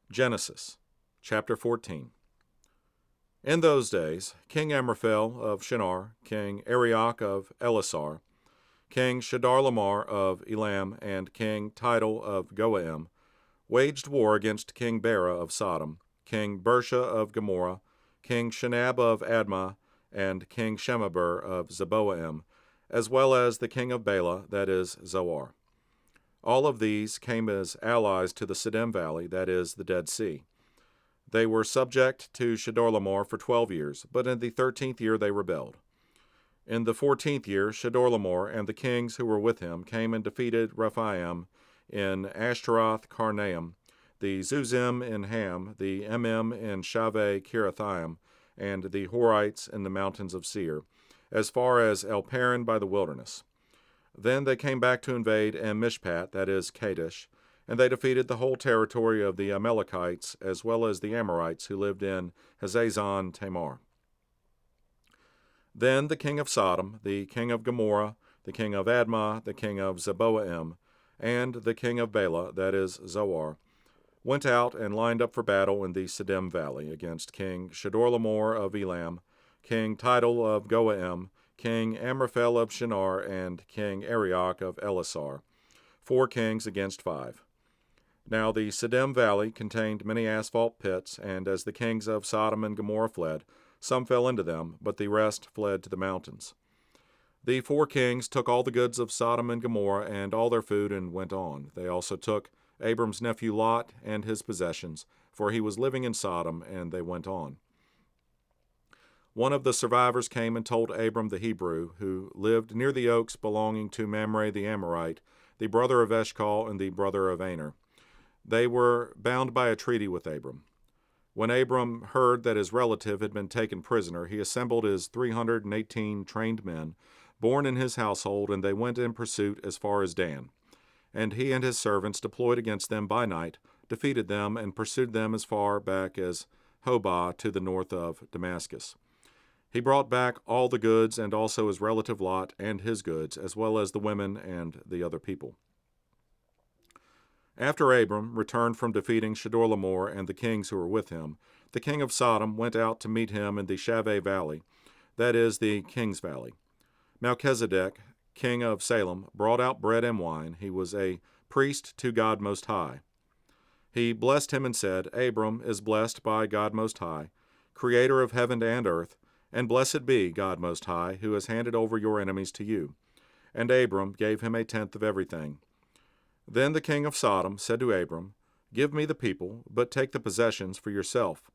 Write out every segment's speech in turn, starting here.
Genesis chapter 14. In those days, King Amraphel of Shinar, King Arioch of Elasar, King Shedar-Lamar of Elam, and King Tidal of Goaim waged war against King Bera of Sodom, King Bersha of Gomorrah, King Shinab of Admah, and King Shemeber of Zeboaim, as well as the king of Bela, that is, Zoar. All of these came as allies to the Siddim Valley, that is, the Dead Sea. They were subject to Shedar-Lamar for 12 years, but in the 13th year they rebelled. In the 14th year, Shedar-Lamar and the kings who were with him came and defeated Rephaim in Ashtaroth Karnaim, the Zuzim in Ham, the Emim in Shaveh Kirithaim, and the Horites in the mountains of Seir, as far as El Paran by the wilderness. Then they came back to invade Mishpat, that is, Kadesh, and they defeated the whole territory of the Amalekites, as well as the Amorites who lived in Hazazon Tamar. Then the king of Sodom, the king of Gomorrah, the king of Admah, the king of Zeboaim, and the king of Bela, that is, Zoar, went out and lined up for battle in the Siddim Valley against King Shedar-Lamar of Elam, King Tidal of Goaim, King Amraphel of Shinar, and King Arioch of Elasar, 4 kings against 5. Now the Siddim Valley contained many asphalt pits, and as the kings of Sodom and Gomorrah fled, some fell into them, but the rest fled to the mountains. The 4 kings took all the goods of Sodom and Gomorrah and all their food and went on. They also took Abram's nephew Lot and his possessions, for he was living in Sodom, and they went on. One of the survivors came and told Abram the Hebrew, who lived near the oaks belonging to Mamre the Amorite, the brother of Eshcol and the brother of Aner. They were bound by a treaty with Abram. When Abram heard that his relative had been taken prisoner, he assembled his 318 trained men, born in his household, and they went in pursuit as far as Dan. And he and his servants deployed against them by night, defeated them, and pursued them as far back as Hobah to the north of Damascus. He brought back all the goods, and also his relative Lot and his goods, as well as the women and the other people. After Abram returned from defeating Shedar-Lamar and the kings who were with him, the king of Sodom went out to meet him in the Shaveh Valley, that is, the King's Valley. Melchizedek, king of Salem, brought out bread and wine. He was a priest to God Most High. He blessed him and said, Abram is blessed by God Most High, creator of heaven and earth, and blessed be God Most High, who has handed over your enemies to you. And Abram gave him 1/10 of everything. Then the king of Sodom said to Abram, Give me the people, but take the possessions for yourself.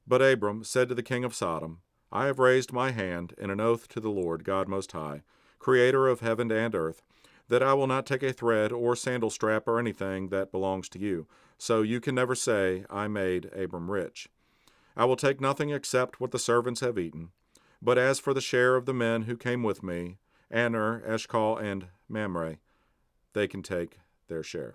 But Abram said to the king of Sodom, I have raised my hand in an oath to the Lord God Most High, creator of heaven and earth, that I will not take a thread or sandal strap or anything that belongs to you, so you can never say, I made Abram rich. I will take nothing except what the servants have eaten. But as for the share of the men who came with me, Aner, Eshcol, and Mamre, they can take their share.